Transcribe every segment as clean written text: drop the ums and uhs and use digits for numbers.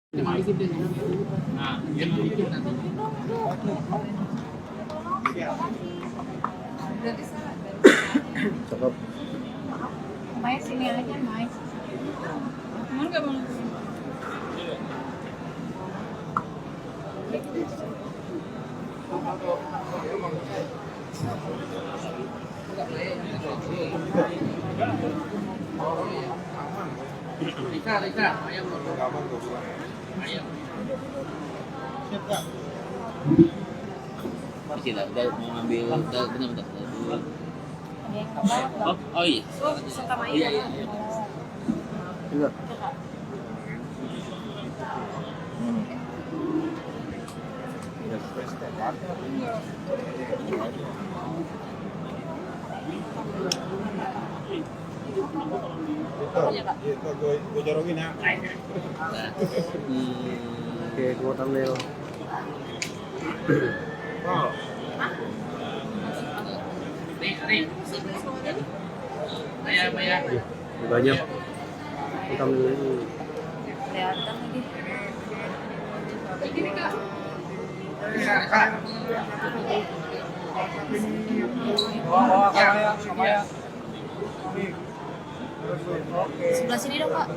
Dikit deh. Nah, dikit nanti. Berarti salah. Cakep. Mai sini aja, Mai. Mau nggak mau? Rika, ayam dulu. Ayam. Tidak, mau ngambil, bentar. Oh iya. Suka Mai. Iya. Enggak. Itu gue jorongin ya. Oke, gua thumbnail. Wow. Nih. Ayam. Banyak. Thumbnail ini. Kelihatan lagi. Rika. Kamaya. Sebelah sini dong, Pak.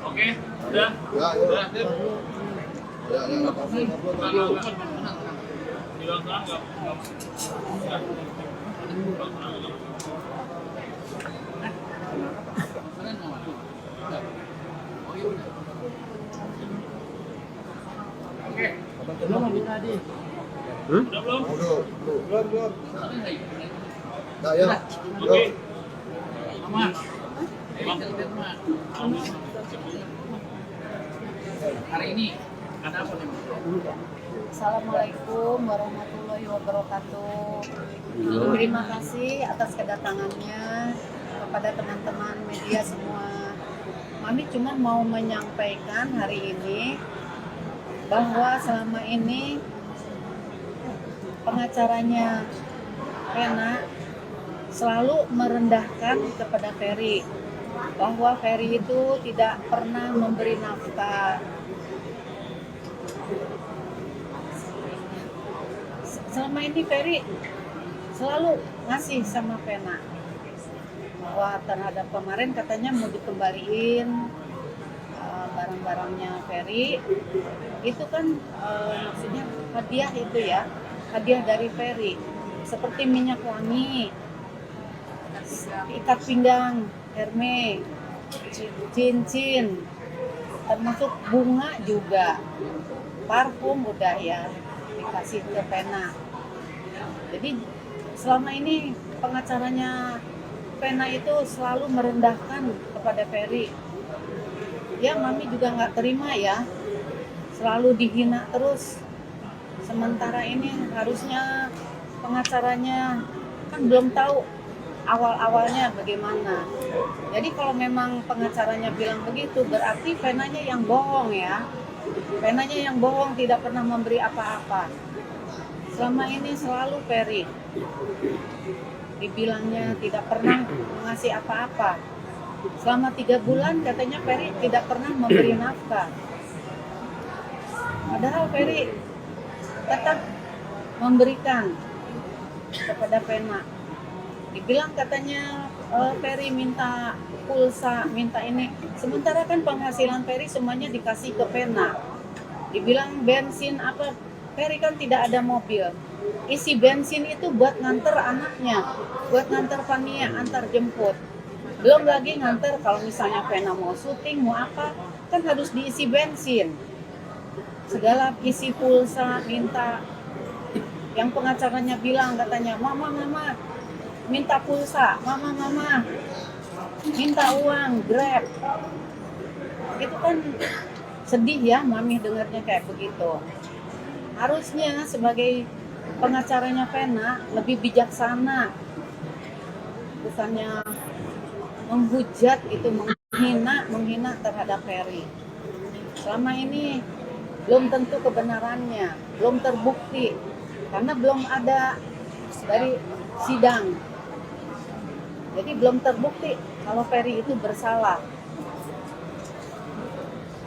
Oke, udah. Ya. Udah, Dep. Ya, Oke. Belum tadi. Udah belum? Belum. Nah, ya. Oke. Aman. Hari ini ada apa nih? Assalamualaikum warahmatullahi wabarakatuh. Terima kasih atas kedatangannya kepada teman-teman media semua. Mami cuma mau menyampaikan hari ini bahwa selama ini pengacaranya Rena selalu merendahkan kepada Ferry, bahwa Ferry itu tidak pernah memberi nafkah. Selama ini Ferry selalu ngasih sama Vena, bahwa terhadap kemarin katanya mau dikembaliin barang-barangnya Ferry itu kan maksudnya hadiah itu ya, hadiah dari Ferry seperti minyak wangi, ikat pinggang Hermes, cincin, termasuk bunga juga, parfum udah ya dikasih ke Vena. Jadi selama ini pengacaranya Vena itu selalu merendahkan kepada Ferry. Ya Mami juga nggak terima ya, selalu dihina terus. Sementara ini harusnya pengacaranya kan belum tahu awal-awalnya bagaimana. Jadi kalau memang pengacaranya bilang begitu, berarti Venanya yang bohong ya. Venanya yang bohong, tidak pernah memberi apa-apa. Selama ini selalu Ferry dibilangnya tidak pernah ngasih apa-apa. Selama 3 bulan katanya Ferry tidak pernah memberi nafkah. Padahal Ferry tetap memberikan kepada Vena. Dibilang katanya Ferry minta pulsa, minta ini. Sementara kan penghasilan Ferry semuanya dikasih ke Vena. Dibilang bensin apa, Ferry kan tidak ada mobil. Isi bensin itu buat nganter anaknya, buat nganter Fania, antar jemput. Belum lagi nganter kalau misalnya Vena mau syuting, mau apa, kan harus diisi bensin. Segala isi pulsa, minta. Yang pengacaranya bilang katanya, Mama, minta pulsa, Mama, minta uang, Grab. Itu kan sedih ya Mami dengarnya kayak begitu. Harusnya sebagai pengacaranya Vena lebih bijaksana. Bukannya menghujat itu, menghina terhadap Ferry. Selama ini belum tentu kebenarannya, belum terbukti. karena belum ada dari sidang. Jadi belum terbukti kalau Ferry itu bersalah.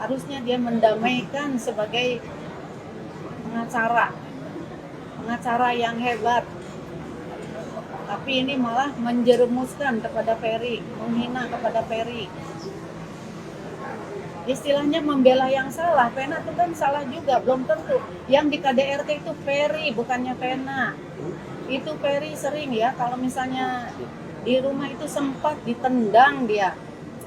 Harusnya dia mendamaikan sebagai pengacara yang hebat. Tapi ini malah menjerumuskan kepada Ferry, menghina kepada Ferry. Istilahnya membela yang salah. Pena itu kan salah juga, belum tentu. Yang di KDRT itu Ferry, bukannya Pena. Itu Ferry sering ya, kalau misalnya di rumah itu sempat ditendang dia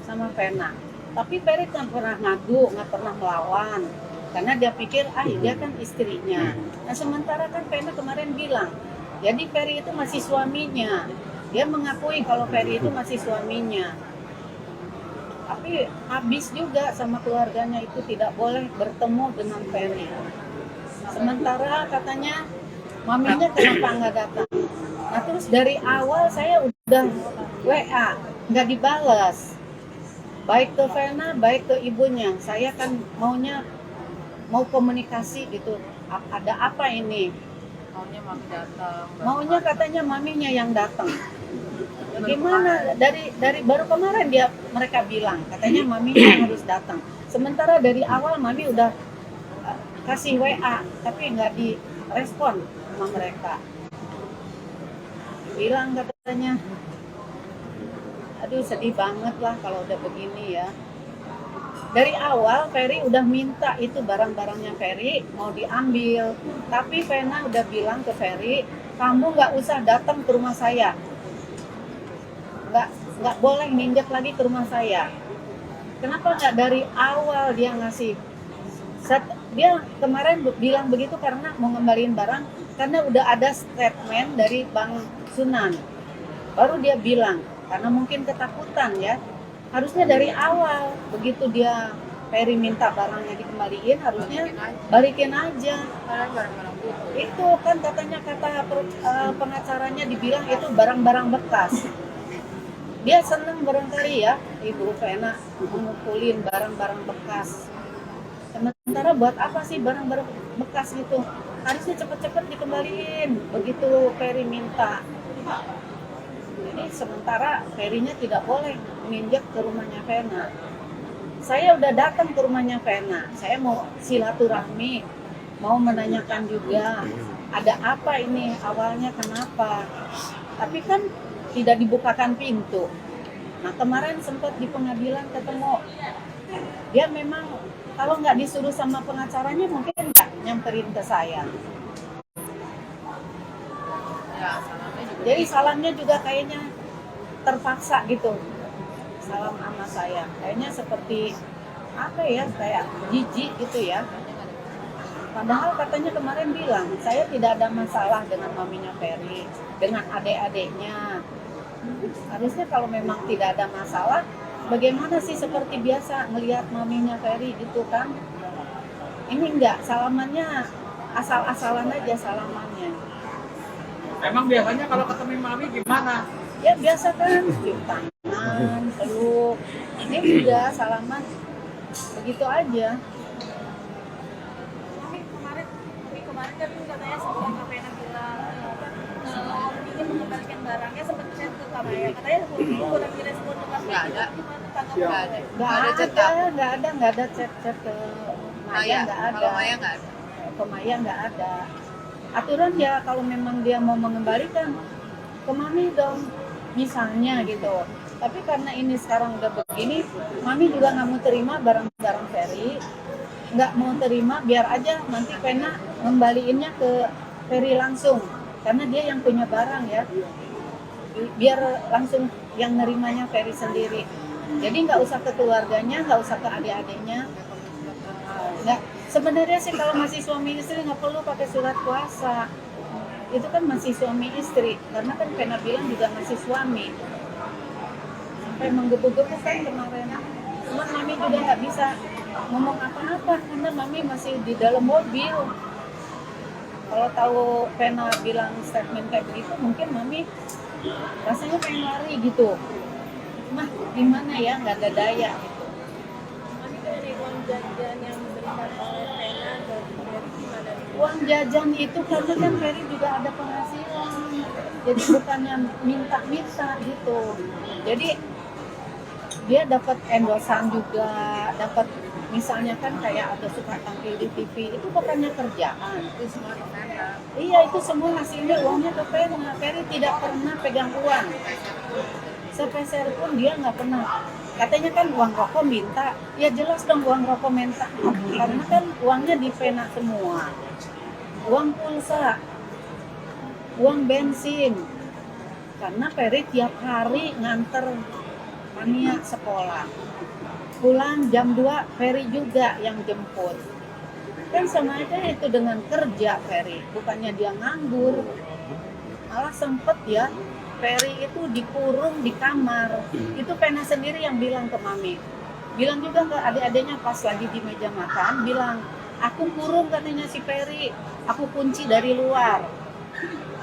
sama Pena. Tapi Ferry tak pernah ngadu, nggak pernah melawan. Karena dia pikir, dia kan istrinya. Nah sementara kan Pena kemarin bilang, jadi Ferry itu masih suaminya. Dia mengakui kalau Ferry itu masih suaminya. Tapi habis juga sama keluarganya itu tidak boleh bertemu dengan Ferry. Sementara katanya maminya kenapa nggak datang. Nah terus dari awal saya udah WA, nggak dibalas. Baik ke Vena, baik ke ibunya. Saya kan mau komunikasi gitu. Ada apa ini? Maunya mami datang. Maunya katanya maminya yang datang. Gimana dari baru kemarin mereka bilang katanya maminya harus datang. Sementara dari awal mami udah kasih WA tapi nggak direspon sama mereka. Bilang katanya, aduh sedih banget lah kalau udah begini ya. Dari awal Ferry udah minta itu barang-barangnya Ferry mau diambil, tapi Vena udah bilang ke Ferry, kamu nggak usah datang ke rumah saya, nggak boleh nginjek lagi ke rumah saya. Kenapa nggak dari awal dia ngasih? Dia kemarin bilang begitu karena mau ngembaliin barang, karena udah ada statement dari Bang Sunan. Baru dia bilang, karena mungkin ketakutan ya. Harusnya dari awal, begitu dia Ferry minta barangnya dikembaliin, harusnya balikin aja. Barang-barang butuh. Itu kan katanya kata pengacaranya dibilang itu barang-barang bekas. Dia seneng barangkali ya, Ibu Vena mengumpulin barang-barang bekas. Sementara buat apa sih barang-barang bekas gitu? Harusnya cepet-cepet dikembaliin, begitu Ferry minta. Jadi sementara Ferry-nya tidak boleh menginjak ke rumahnya Vena. Saya udah datang ke rumahnya Vena. Saya mau silaturahmi, mau menanyakan juga ada apa ini awalnya kenapa. Tapi kan tidak dibukakan pintu. Nah kemarin sempat di pengadilan ketemu. Dia memang kalau nggak disuruh sama pengacaranya mungkin nggak nyamperin ke saya. Ya, salamnya juga. Jadi salamnya juga kayaknya terpaksa gitu. Salam sama saya. Kayaknya seperti apa ya, kayak jijik gitu ya. Padahal katanya kemarin bilang, saya tidak ada masalah dengan maminya Ferry, dengan adik-adiknya. Harusnya kalau memang tidak ada masalah, bagaimana sih seperti biasa ngelihat maminya Ferry gitu kan? Ini enggak, salamannya asal-asalan aja salamannya. Emang biasanya kalau ketemu mami gimana? Ya biasa kan, cium tangan, peluk. Ini juga salaman begitu aja. Kemarin kan katanya sebelum Kak Vena bilang Om ingin mengembalikan barangnya sempat chat ke Kak Maya. Katanya kurang direspon ke Kak Nggak ada. Gimana tanggapan? Nggak ada. Nggak ada chat ke Maya, nggak ada. Kalau Maya nggak ada. Ke Maya nggak ada. Aturan ya kalau memang dia mau mengembalikan ke Mami dong, misalnya gitu. Tapi karena ini sekarang udah begini, Mami juga nggak mau terima barang-barang Ferry, nggak mau terima, biar aja nanti Vena ngembaliinnya ke Ferry langsung, karena dia yang punya barang ya, biar langsung yang nerimanya Ferry sendiri. Jadi nggak usah ke keluarganya, nggak usah ke adik-adiknya. Nggak, sebenarnya sih kalau masih suami istri nggak perlu pakai surat kuasa. Itu kan masih suami istri, karena kan Vena bilang juga masih suami. Sampai menggebu-gebu kan kemarin. Cuma Mami juga nggak bisa ngomong apa-apa karena Mami masih di dalam mobil. Kalau tahu Vena bilang statement kayak begitu, mungkin Mami rasanya pengen lari gitu. Mah gimana ya, nggak ada daya gitu. Mami dari uang jajan yang diberikan oleh Vena ke Ferry gimana? uang jajan itu karena kan Ferry juga ada penghasilan, jadi bukannya minta-minta gitu. Jadi dia dapat endosan juga, dapat misalnya kan kayak ada suka tampil di TV, itu bukannya kerjaan. Itu semua di Vena. Iya, itu semua hasilnya uangnya ke Ferry. Ferry tidak pernah pegang uang. Sepeser pun dia nggak pernah. Katanya kan uang rokok minta, ya jelas dong uang rokok minta. Karena kan uangnya di Vena semua. Uang pulsa, uang bensin. Karena Ferry tiap hari nganter Mania sekolah. Pulang jam 2, Ferry juga yang jemput. Kan sama aja itu dengan kerja Ferry, bukannya dia nganggur. Malah sempet ya, Ferry itu dikurung di kamar. Itu Vena sendiri yang bilang ke Mami. Bilang juga ke adik-adiknya pas lagi di meja makan, bilang, aku kurung katanya si Ferry, aku kunci dari luar.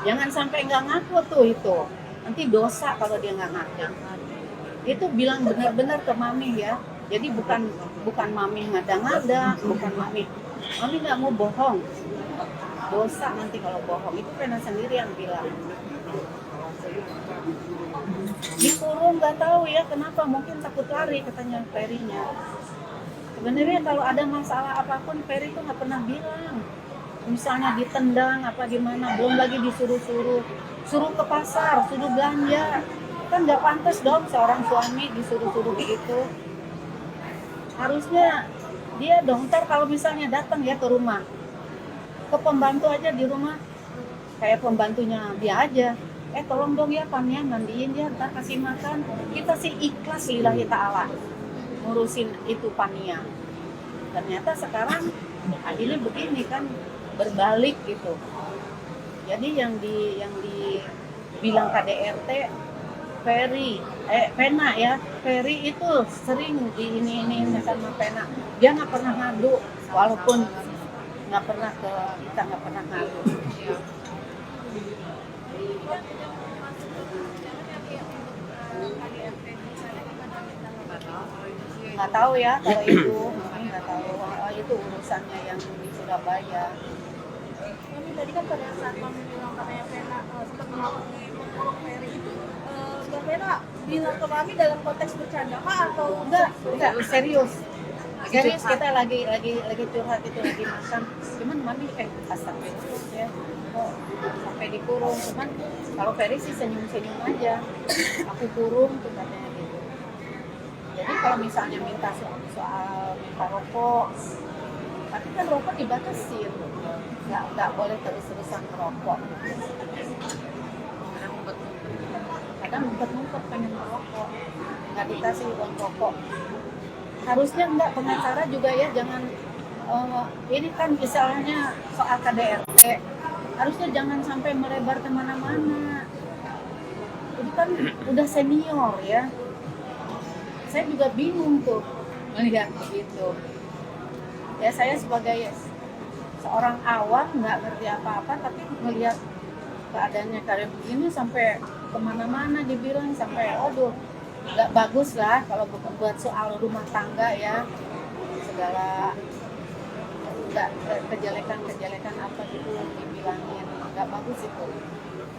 Jangan sampai nggak ngaku tuh itu. Nanti dosa kalau dia nggak ngaku. Itu bilang benar-benar ke Mami ya. Jadi bukan Mami ngada-ngada, bukan Mami nggak mau bohong. Dosa nanti kalau bohong. Itu Vena sendiri yang bilang. Dikurung nggak tahu ya kenapa, mungkin takut lari katanya Ferry-nya. Sebenarnya kalau ada masalah apapun Ferry tuh nggak pernah bilang. Misalnya ditendang apa gimana, belum lagi disuruh ke pasar, suruh belanja. Kan nggak pantas dong seorang suami disuruh begitu. Harusnya dia dong, ntar kalau misalnya datang ya ke rumah, ke pembantu aja di rumah, kayak pembantunya dia aja, tolong dong ya Pania mandiin ya, ntar kasih makan. Kita sih ikhlas lillahi ta'ala ngurusin itu Pania. Ternyata sekarang akhirnya begini kan, berbalik gitu. Jadi yang dibilang KDRT Vena ya, Ferry itu sering di ini sama Vena. Dia nggak pernah ngadu, walaupun nggak pernah ke kita, nggak pernah ngadu. Nggak tahu ya kalau itu, nggak tahu. Itu urusannya yang di Surabaya. Mami tadi kan pada saat Mami bilang katanya Vena sempat melakukan Ferry itu, Mbak Vena bilang ke Mami dalam konteks bercanda kah atau Enggak, serius. Serius kita lagi curhat itu, lagi makan. Cuman Mami astagfirullah ya. Kok sampai dikurung. Cuman kalau Ferry sih senyum-senyum aja. Aku kurung tuh katanya gitu. Jadi kalau misalnya minta soal minta rokok, tapi kan rokok dibatasin. Nggak boleh terus-terusan merokok. Kadang ngumpet-ngumpet pengen merokok, nggak dikasih uang rokok. Harusnya enggak, pengacara juga ya, jangan ini kan misalnya soal KDRT, harusnya jangan sampai melebar kemana-mana. Ini kan udah senior ya, saya juga bingung tuh melihat begitu. Ya saya sebagai seorang awam nggak ngerti apa-apa, tapi melihat keadaannya kayak begini sampai kemana-mana dibilang, sampai aduh nggak bagus lah kalau bukan buat soal rumah tangga ya, segala nggak kejelekan apa gitu dibilangin, nggak bagus itu.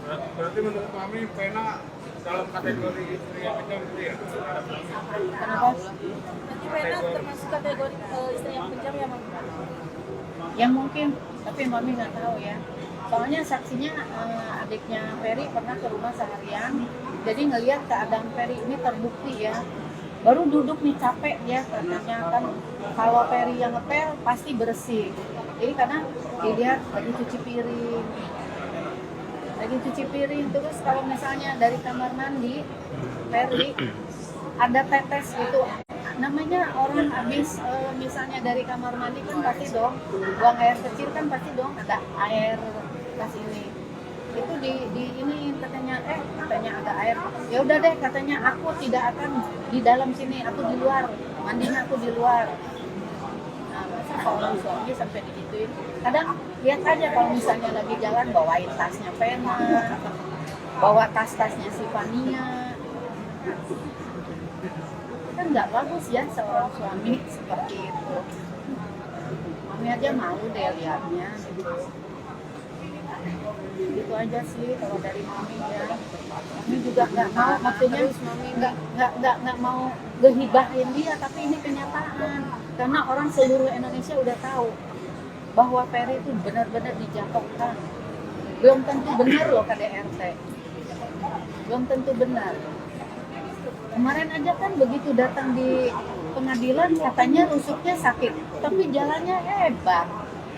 Berarti menurut Mami Vena dalam kategori istri yang kejam gitu ya? Kenapa? nanti Vena termasuk kategori istri yang kejam ya Mami? Ya mungkin, tapi Mami nggak tahu ya. Soalnya saksinya adiknya Ferry pernah ke rumah seharian, jadi ngelihat keadaan Ferry ini terbukti ya. Baru duduk nih capek ya, katanya kan kalau Ferry yang ngepel pasti bersih. Jadi karena dilihat lagi cuci piring, terus kalau misalnya dari kamar mandi Ferry ada tetes gitu. Namanya orang habis misalnya dari kamar mandi kan pasti dong buang air kecil, kan pasti dong ada air pas ini. Itu di ini katanya ada air. Ya udah deh katanya, aku tidak akan di dalam sini, aku di luar. Mandinya aku di luar. Nah, masa seorang suami sampai digituin. Kadang lihat aja kalau misalnya lagi jalan bawain tasnya Vena, bawa tas-tasnya si Fania. Kan nggak bagus ya seorang suami seperti itu. Mami aja malu deh lihatnya gitu. Gitu aja sih kalau dari mami ya. Mami juga nggak mau, maksudnya nggak mau gehibahin dia, tapi ini kenyataan karena orang seluruh Indonesia udah tahu bahwa Ferry itu benar-benar dijatuhkan. Belum tentu benar loh KDRT, belum tentu benar. Kemarin aja kan begitu datang di pengadilan katanya rusuknya sakit, tapi jalannya hebat.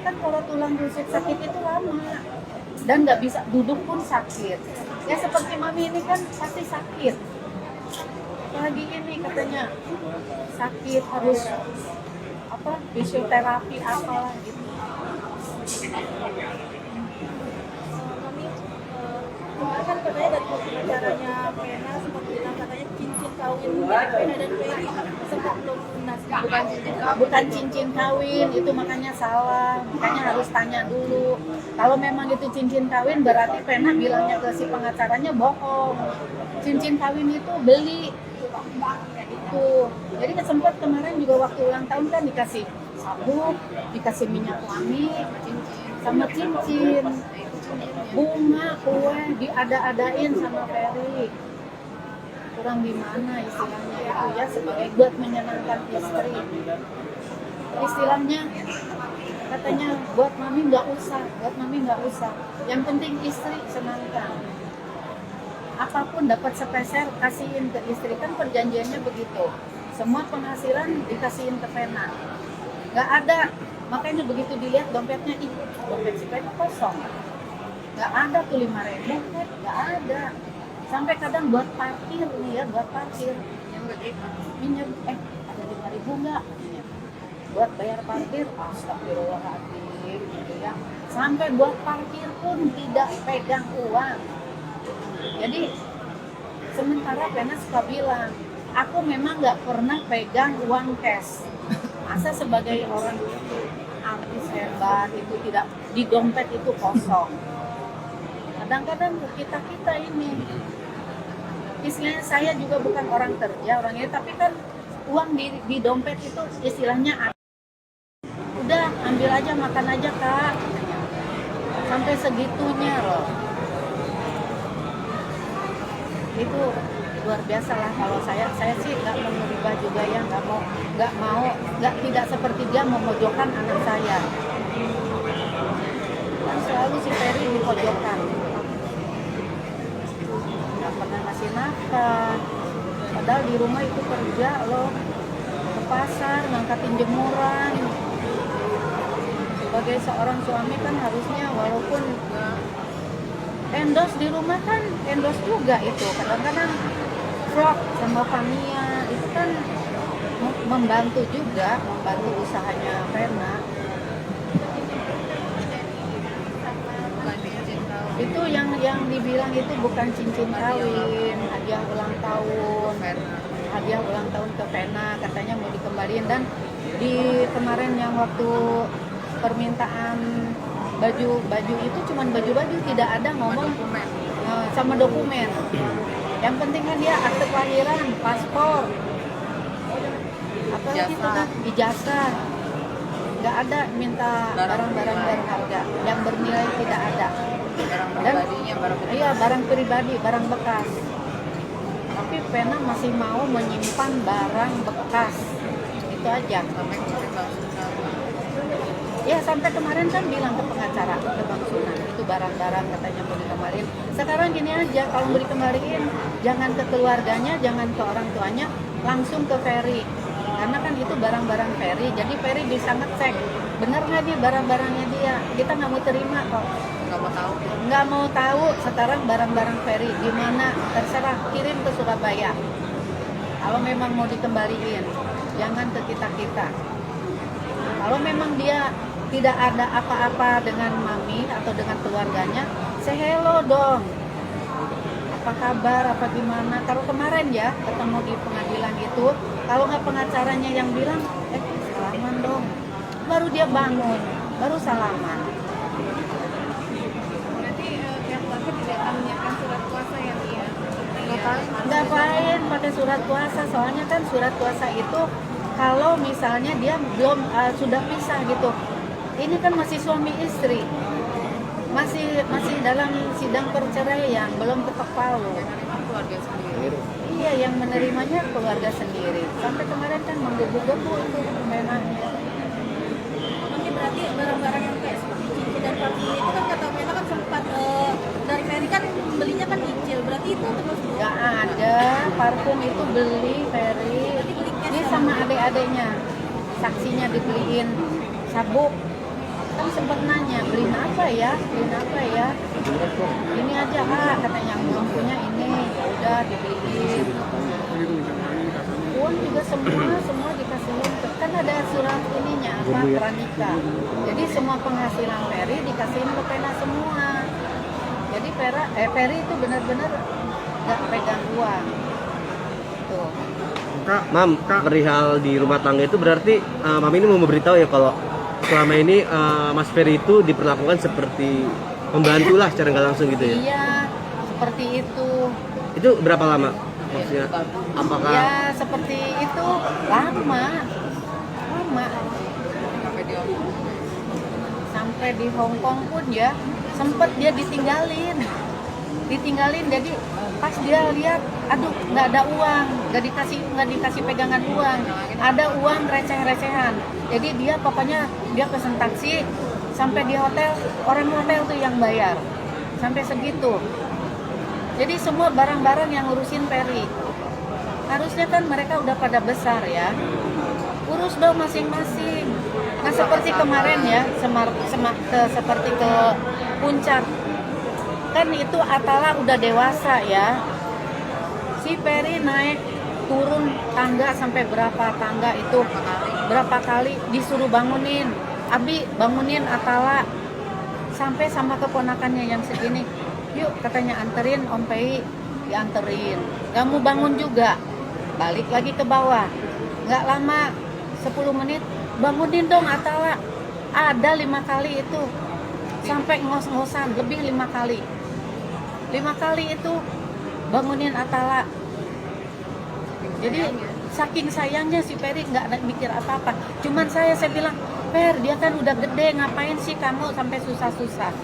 Kan kalau tulang rusuk sakit itu lama dan nggak bisa duduk pun sakit. Ya seperti mami ini kan pasti sakit. Apalagi ini katanya sakit harus apa fisioterapi apalah gitu. Mami, kemarin kan katanya dari pengacaranya Pena sempat bilang katanya cincin kawin dari Pena dan Ferry sempat belum lunas. Bukan cincin kawin, itu makanya salah. Makanya harus tanya dulu. Kalau memang itu cincin kawin berarti Pena bilangnya ke si pengacaranya bohong. Cincin kawin itu beli. Itu. Jadi sempat kemarin juga waktu ulang tahun kan dikasih sabuk, dikasih minyak wangi, sama cincin, bunga, kue, diada-adain sama Ferry. Kurang gimana istilahnya itu ya, sebagai buat menyenangkan istri. Istilahnya katanya buat mami nggak usah. Yang penting istri senangkan. Apapun dapat sepeser kasihin ke istri, kan perjanjiannya begitu. Semua penghasilan dikasihin ke Pena. Nggak ada, makanya begitu dilihat dompetnya, dompet si Pena kosong. Nggak ada tuh 5.000, nggak ada. Sampai kadang buat parkir nih ya, buat parkir. Minjem, ada 5.000 nggak? Buat bayar parkir, astagfirullahaladzim gitu ya. Sampai buat parkir pun tidak pegang uang. Jadi sementara Pena suka bilang, aku memang nggak pernah pegang uang cash. Masa sebagai orang artis hebat itu tidak di dompet itu kosong. Kadang-kadang kita ini, istilahnya saya juga bukan orang kerja orang ini, tapi kan uang di dompet itu istilahnya ada. Udah ambil aja, makan aja Kak. Sampai segitunya loh. Itu luar biasa lah. Kalau saya sih nggak mau merubah juga ya, nggak tidak seperti dia memojokkan anak saya. Kan selalu si Ferry dipojokkan, nggak pernah ngasih nafkah. Padahal di rumah itu kerja loh, ke pasar ngangkatin jemuran. Sebagai seorang suami kan harusnya walaupun endorse di rumah kan endorse juga itu. Kadang-kadang vlog sama Fania itu kan membantu juga, membantu usahanya Pena. Itu yang dibilang itu bukan cincin kawin, hadiah ulang tahun. Hadiah ulang tahun ke Pena katanya mau dikembaliin. Dan di kemarin yang waktu permintaan baju itu cuman baju tidak ada ngomong sama dokumen. Yang penting kan dia akte kelahiran, paspor, apa lagi itu kan ijazah. Nggak ada minta barang-barang berharga yang bernilai, tidak ada. Dan iya barang pribadi, barang bekas. Tapi Pena masih mau menyimpan barang bekas. Itu aja. Ya sampai kemarin kan bilang ke pengacara, ke Bang Sunan, itu barang-barang katanya mau dikembaliin. Sekarang gini aja, kalau mau dikembaliin jangan ke keluarganya, jangan ke orang tuanya, langsung ke Ferry. Karena kan itu barang-barang Ferry, jadi Ferry bisa ngecek bener nggak nih barang-barangnya dia. Kita nggak mau terima kok. Nggak mau tahu sekarang barang-barang Ferry di mana, terserah, kirim ke Surabaya. Kalau memang mau dikembaliin, jangan ke kita-kita. Kalau memang dia tidak ada apa-apa dengan mami atau dengan keluarganya, say hello dong. Apa kabar, apa gimana. Kalau kemarin ya ketemu di pengadilan itu, kalau nggak pengacaranya yang bilang, salaman dong. Baru dia bangun, baru salaman. Berarti pihak keluarga tidak akan menyiapkan surat kuasa ya dia? Ngapain pakai surat kuasa? Soalnya kan surat kuasa itu kalau misalnya dia belum sudah pisah gitu, ini kan masih suami istri, masih dalam sidang perceraian, belum ketok palu. Keluarga sendiri. Iya, yang menerimanya keluarga sendiri. Sampai kemarin kan menggebu-gebu itu menanya. Nanti berarti barang-barang yang kayak seperti cincin dan parfum itu kan kata Mena kan sempat dari Ferry kan belinya kan nyicil. Berarti itu termasuk Gak ada, parfum itu beli Ferry. Ini sama adik-adiknya. Saksinya dibeliin sabuk. Kan sempat nanya, beliin apa ya? Ini aja katanya, yang belum punya ini. Ya udah dibeliin. Uang juga semua dikasihin. Kan ada surat ininya apa, pranikah. Jadi semua penghasilan Ferry dikasihin ke Pena semua. Jadi Ferry itu benar-benar nggak pegang uang. Tuh. Kak, Mam, perihal di rumah tangga itu berarti Mam ini mau memberitahu ya kalau selama ini Mas Ferry itu diperlakukan seperti pembantu lah secara nggak langsung gitu ya? Iya, seperti itu. Itu berapa lama? Maksudnya apakah Ya seperti itu lama. Sampai di Hong Kong pun ya sempet dia ditinggalin. Jadi pas dia lihat, aduh nggak ada uang, nggak dikasih pegangan uang, ada uang receh-recehan. Jadi dia pokoknya dia pesen taksi sampai di hotel, orang hotel tuh yang bayar sampai segitu. Jadi semua barang-barang yang ngurusin Ferry. Harusnya kan mereka udah pada besar ya, urus dong masing-masing. Nah seperti kemarin ya, seperti ke puncak, kan itu Atala udah dewasa ya. Si Ferry naik turun tangga sampai berapa tangga itu, berapa kali disuruh bangunin. Abi bangunin Atala, sampai sama keponakannya yang segini. Yuk katanya anterin Om Pei, dianterin. Gak mau bangun juga, balik lagi ke bawah. Gak lama, 10 menit, bangunin dong Atala. Ada 5 kali itu, sampai ngos-ngosan, lebih 5 kali. 5 kali itu bangunin Atala. Jadi saking sayangnya si Ferry nggak mikir apa-apa. Cuman saya bilang, Fer, dia kan udah gede, ngapain sih kamu sampai susah-susah?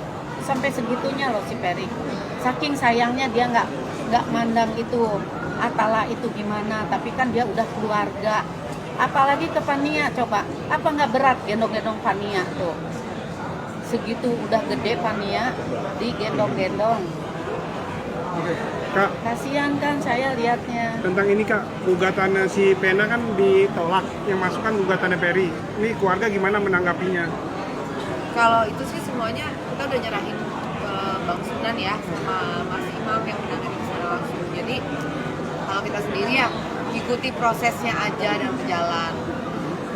Sampai segitunya loh si Ferry. Saking sayangnya dia nggak mandang itu Atala itu gimana. Tapi kan dia udah keluarga. Apalagi ke Fania, coba. Apa nggak berat gendong-gendong Fania tuh? Segitu udah gede Fania, digendong-gendong. Kak, Kasihan kan saya lihatnya. tentang ini Kak, gugatannya si Pena kan ditolak, yang masuk kan gugatannya Ferry. Ini keluarga gimana menanggapinya? Kalau itu sih semuanya kita udah nyerahin ke Bang Sunan ya, sama Mas Imam yang menangani secara langsung. Jadi kalau kita sendiri ya ikuti prosesnya aja dan berjalan.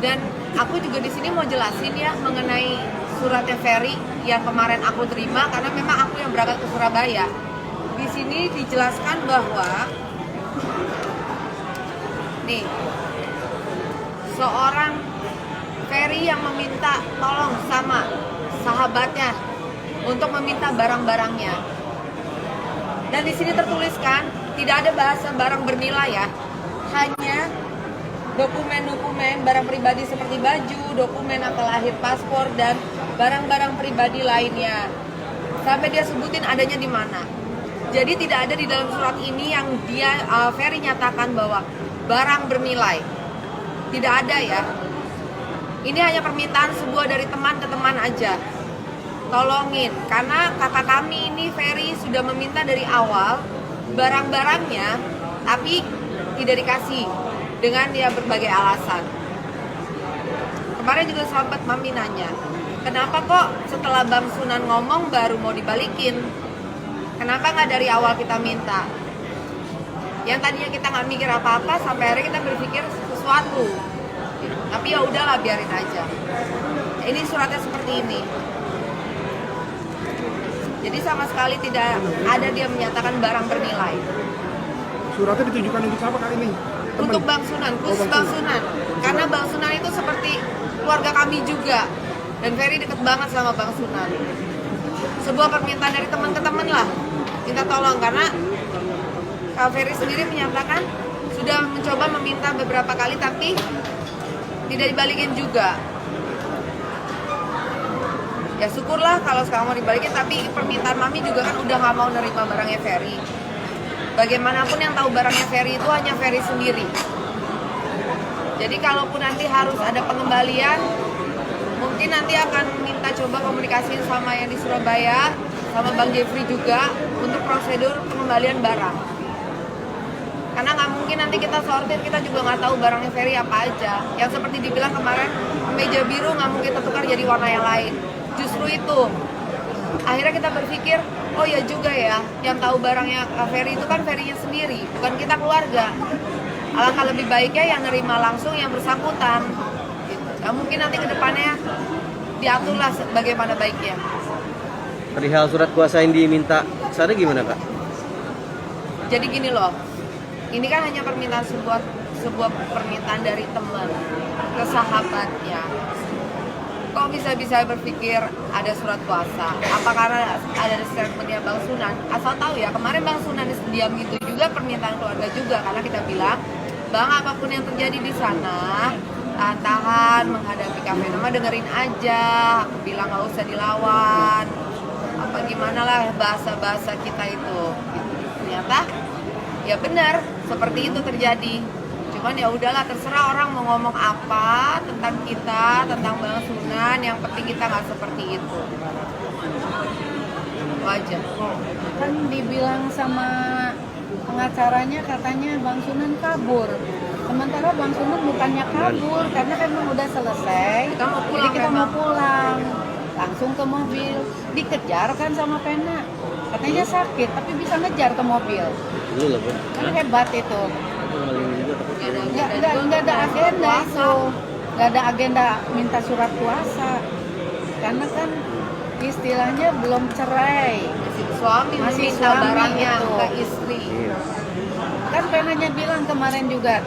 Dan aku juga di sini mau jelasin ya mengenai suratnya Ferry yang kemarin aku terima, karena memang aku yang berangkat ke Surabaya. Di sini dijelaskan bahwa nih, seorang Ferry yang meminta tolong sama sahabatnya untuk meminta barang-barangnya. Dan di sini tertuliskan tidak ada bahasa barang bernilai ya, hanya dokumen-dokumen barang pribadi seperti baju, dokumen akta lahir, paspor, dan barang-barang pribadi lainnya. Sampai dia sebutin adanya di mana. Jadi tidak ada di dalam surat ini yang dia Ferry nyatakan bahwa barang bernilai. Tidak ada ya. Ini hanya permintaan sebuah dari teman ke teman aja. Tolongin, karena kakak kami ini Ferry sudah meminta dari awal barang-barangnya, tapi tidak dikasih dengan dia berbagai alasan. Kemarin juga sempat Mami nanya, kenapa kok setelah Bang Sunan ngomong baru mau dibalikin? Kenapa nggak dari awal kita minta? Yang tadinya kita nggak mikir apa-apa, sampai akhirnya kita berpikir sesuatu. Tapi ya udahlah, biarin aja. Ini suratnya seperti ini. Jadi sama sekali tidak ada dia menyatakan barang bernilai. Suratnya ditujukan untuk siapa kali ini? Temen? Untuk Bang Sunan, khusus Bang Sunan. Karena Bang Sunan itu seperti keluarga kami juga. Dan Ferry deket banget sama Bang Sunan. Sebuah permintaan dari teman ke teman lah, minta tolong, karena Kak Ferry sendiri menyatakan sudah mencoba meminta beberapa kali tapi tidak dibalikin juga. Ya syukurlah kalau sekarang mau dibalikin, tapi permintaan Mami juga kan udah nggak mau nerima barangnya Ferry. Bagaimanapun yang tahu barangnya Ferry itu hanya Ferry sendiri. Jadi kalaupun nanti harus ada pengembalian, mungkin nanti akan minta coba komunikasiin sama yang di Surabaya, sama Bang Jeffrey juga untuk prosedur pengembalian barang. Karena nggak mungkin nanti kita sortir, kita juga nggak tahu barangnya Ferry apa aja. Yang seperti dibilang kemarin, meja biru nggak mungkin tertukar jadi warna yang lain. Justru itu, akhirnya kita berpikir, oh ya juga ya, yang tahu barangnya Ferry itu kan Ferry-nya sendiri, bukan kita keluarga. Alangkah lebih baiknya yang nerima langsung yang bersangkutan. Gitu. Nah, mungkin nanti ke depannya diaturlah bagaimana baiknya. Perihal surat kuasa yang diminta sana gimana Kak? Jadi gini loh, ini kan hanya permintaan sebuah permintaan dari teman ke sahabatnya. Kok bisa-bisa berpikir ada surat kuasa? Apa karena ada statementnya Bang Sunan? Asal tahu ya, kemarin Bang Sunan diam itu juga permintaan keluarga juga, karena kita bilang, Bang, apapun yang terjadi di sana, tahan-tahan menghadapi Kak Vena mah dengerin aja. Aku bilang nggak usah dilawan. Apa gimana lah bahasa-bahasa kita itu. Ternyata ya benar, seperti itu terjadi. Cuman ya udahlah, terserah orang mau ngomong apa tentang kita, tentang Bang Sunan, yang penting kita nggak seperti itu. Wajar. Kan dibilang sama pengacaranya katanya Bang Sunan kabur. Sementara Bang Sunan bukannya kabur, karena kan udah selesai. Kita mau pulang, jadi kita mau memang. pulang. Langsung ke mobil, dikejar kan sama Pena. Katanya sakit, tapi bisa ngejar ke mobil. Dulu lah Bu. Kan hebat itu. Nggak ada agenda itu. Nggak ada agenda minta surat kuasa. Karena kan istilahnya belum cerai. Suami Masih meminta suami barangnya itu. ke istri. Kan Penanya bilang kemarin juga,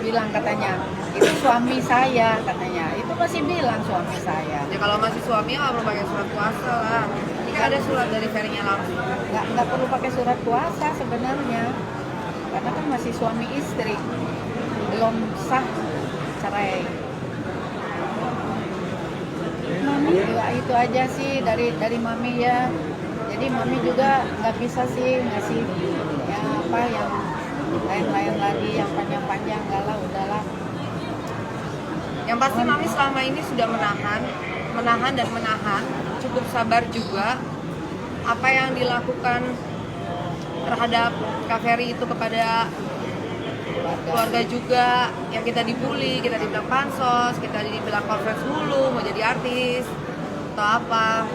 bilang katanya, itu suami saya katanya. Itu masih bilang suami saya. Ya kalau masih suami nggak perlu pakai surat kuasa lah. Ini kan ada surat dari Ferry-nya langsung. Nggak perlu pakai surat kuasa sebenarnya. Karena kan masih suami istri. Belum sah cerai. Mami juga itu aja sih dari Mami ya. Jadi Mami juga nggak bisa sih ngasih ya apa yang lain-lain lagi, yang panjang-panjang, enggak lah, udahlah. Yang pasti Mami selama ini sudah menahan dan menahan, cukup sabar juga. Apa yang dilakukan terhadap Kak Ferry itu kepada keluarga juga, yang kita dibully, kita dibilang pansos, kita dibilang conference mulu, mau jadi artis atau apa.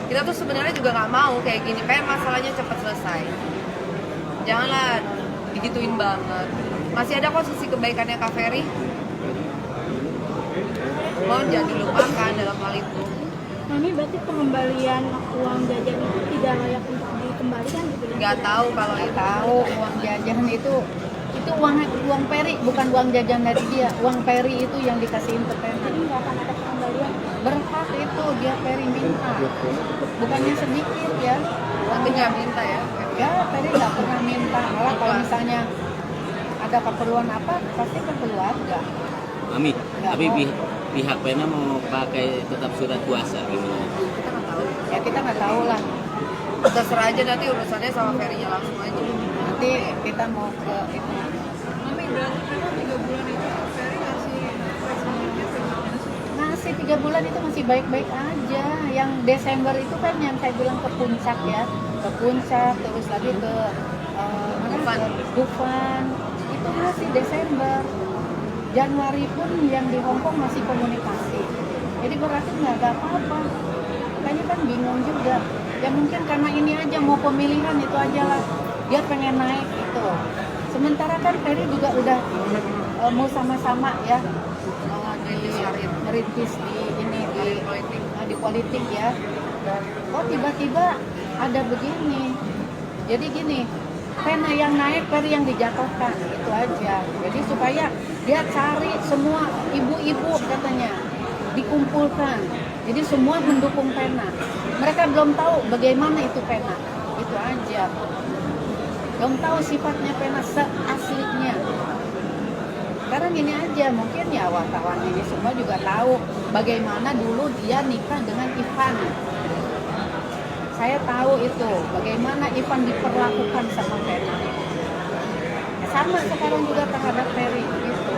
Kita tuh sebenarnya juga nggak mau kayak gini, pengen masalahnya cepat selesai. Janganlah digituin banget. Masih ada kok sisi kebaikannya Kak Ferry. Mohon jangan dilupakan dalam hal itu. Mami, berarti pengembalian uang jajan itu tidak layak untuk dikembalikan gitu ya? Nggak tahu kalau Nggak itu. tahu uang jajan itu uang Peri, bukan uang jajan dari dia. Uang Peri itu yang dikasihin ke Peri. Jadi nggak akan ada pengembalian. Berhak itu dia Peri minta. Bukannya sedikit ya. Tapi nggak minta ya. Ya, Peri nggak pernah minta. Malah kalau misalnya ada keperluan apa, pasti ke keluarga. Mami, Nggak tapi mau. pihak Pena mau pakai tetap surat kuasa gimana? Kita nggak tahu. Ya kita nggak tahu lah. Terserah aja nanti urusannya sama Ferry-nya langsung aja. Nanti kita mau ke itu. Mami, berarti memang 3 bulan itu Ferry ngasih Masih 3 bulan itu masih baik-baik aja. Yang Desember itu kan yang saya bilang ke puncak ya, ke puncak, terus lagi ke Dufan. ke Dufan. Itu masih Desember. Januari pun yang di Hong Kong masih komunikasi. Jadi berarti nggak ada apa-apa. Makanya kan bingung juga. Ya mungkin karena ini aja mau pemilihan itu aja lah. Dia pengen naik itu. Sementara kan Ferry juga udah mau sama-sama ya merintis di ini di politik ya. Kok tiba-tiba ada begini? Jadi gini, Pena yang naik, Ferry yang dijatuhkan, itu aja. Jadi supaya dia cari semua ibu-ibu katanya dikumpulkan. Jadi semua mendukung Pena. Mereka belum tahu bagaimana itu Pena, itu aja. Belum tahu sifatnya Pena aslinya. Sekarang gini aja, mungkin ya wartawan ini semua juga tahu bagaimana dulu dia nikah dengan Ivan. Saya tahu itu, bagaimana Ivan diperlakukan sama Ferry. Ya, sama sekarang juga terhadap Ferry gitu.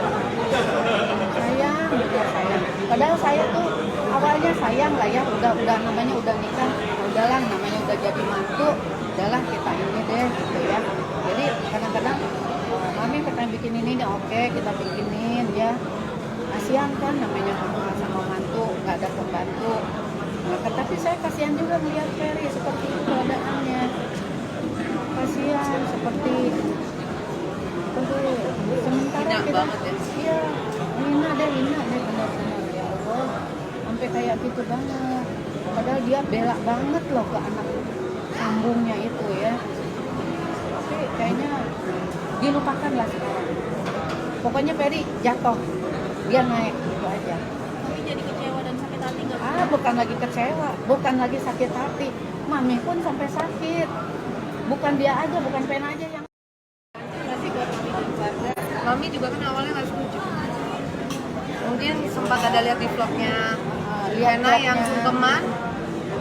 Sayang, juga sayang. Padahal saya tuh awalnya sayang lah ya, udah namanya udah nikah, udahlah namanya udah jadi mantu, udahlah kita ini deh gitu ya. Jadi kadang-kadang Mami pengen bikin ini nih, oke kita bikinin ya. Kasihan kan namanya sama mantu, nggak ada pembantu. Nah, tapi saya kasihan juga melihat Ferry seperti itu keadaannya. Kasihan seperti sementara Hina kita, banget ya. iya, hina deh benar-benar ya Allah. Sampai kayak gitu banget. Padahal dia bela banget loh ke anak sambungnya itu ya. Tapi kayaknya dilupakan lah sekarang. Pokoknya Ferry jatuh, dia naik itu aja. Mami jadi kecewa dan sakit hati nggak? Bukan lagi kecewa, bukan lagi sakit hati. Mami pun sampai sakit. Bukan dia aja, bukan Pena aja yang masih buat Mami dan keluarga. Mami juga kan awalnya nggak setuju. Kemudian sempat ada lihat di vlognya Liana yang sungkeman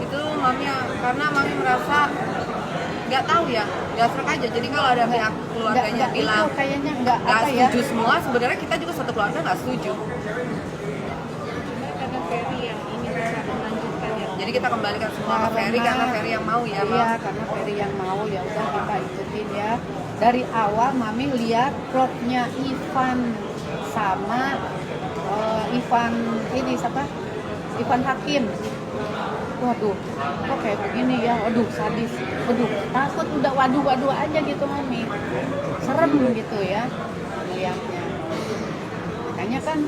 itu Mami, karena Mami merasa nggak tahu ya, gasrek aja. Jadi kalau ada pihak keluarganya Nggak, bilang itu kayaknya nggak nggak apa ya. setuju semua, sebenarnya kita juga satu keluarga nggak setuju. Cuma karena Ferry yang ingin bisa melanjutkan ya. Jadi kita kembalikan semua ke Ferry karena Ferry yang mau ya, Iya, Mam. karena Ferry yang mau ya udah kita ikutin ya. Dari awal Mami lihat vlognya Ivan sama Ivan ini siapa? Ivan Hakim. Waduh, kok kayak begini ya? Waduh, sadis. Waduh, takut udah waduh aja gitu Mami. Serem gitu ya melihatnya. Makanya kan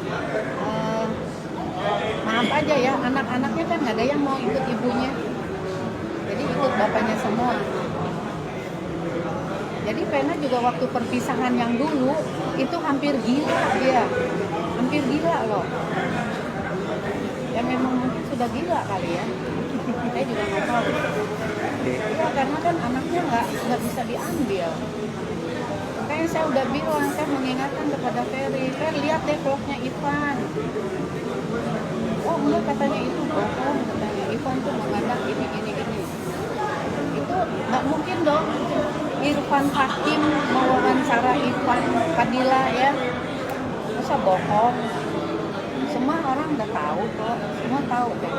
maaf aja ya, anak-anaknya kan nggak ada yang mau ikut ibunya. Jadi ikut bapaknya semua. Jadi Pena juga waktu perpisahan yang dulu itu hampir gila dia. Hampir gila loh. Ya memang mungkin sudah gila kali ya. Saya juga nggak tahu. Ya karena kan anaknya nggak bisa diambil. Makanya saya udah bilang, saya mengingatkan kepada Ferry, lihat deh vlognya Ivan. Oh enggak, katanya itu bohong, katanya Ivan tuh mengadak gini. Itu nggak mungkin dong. Irfan Hakim mewawancara Ivan Fadila ya. Masa bohong? Semua orang udah tahu kok, semua tahu deh.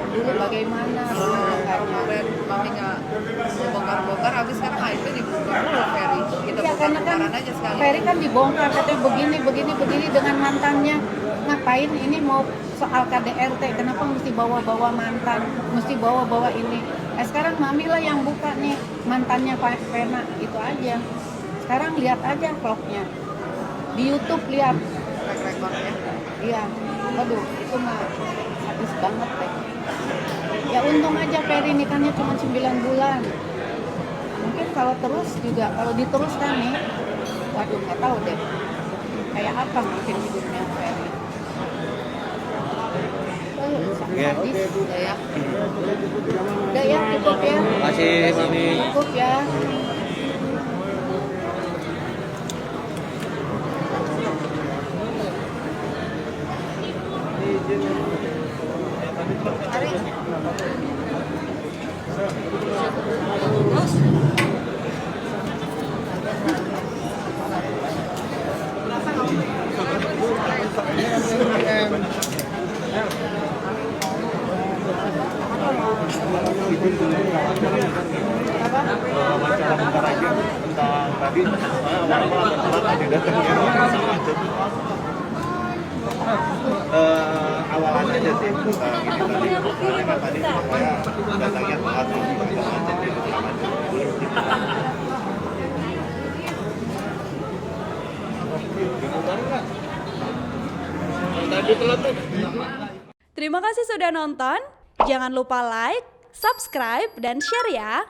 Dulu bagaimana Kemarin Mami nggak bongkar-bongkar, habis sekarang itu dibongkar dulu Ferry. Kita ya, karena kan bongkar aja sekali. Ferry kan dibongkar katanya begini dengan mantannya. Ngapain ini mau soal KDRT? Kenapa mesti bawa-bawa mantan? Mesti bawa-bawa ini? Sekarang Mami lah yang buka nih mantannya Pak Pena, itu aja. Sekarang lihat aja vlognya di YouTube, lihat Rekornya. iya. Waduh, itu mah habis banget deh. Ya untung aja Ferry nikahnya cuma 9 bulan. Mungkin kalau terus juga, kalau diteruskan nih, waduh nggak tahu deh kayak apa mungkin hidupnya Ferry. Sadis, udah ya. Udah ya, cukup ya. Terima kasih Mami. Cukup ya. Masalah bentar aja tentang tadi awal-awal ada datangnya awalan aja sih ini tadi supaya datangnya telat Terima kasih sudah nonton. Jangan lupa like, subscribe, dan share ya.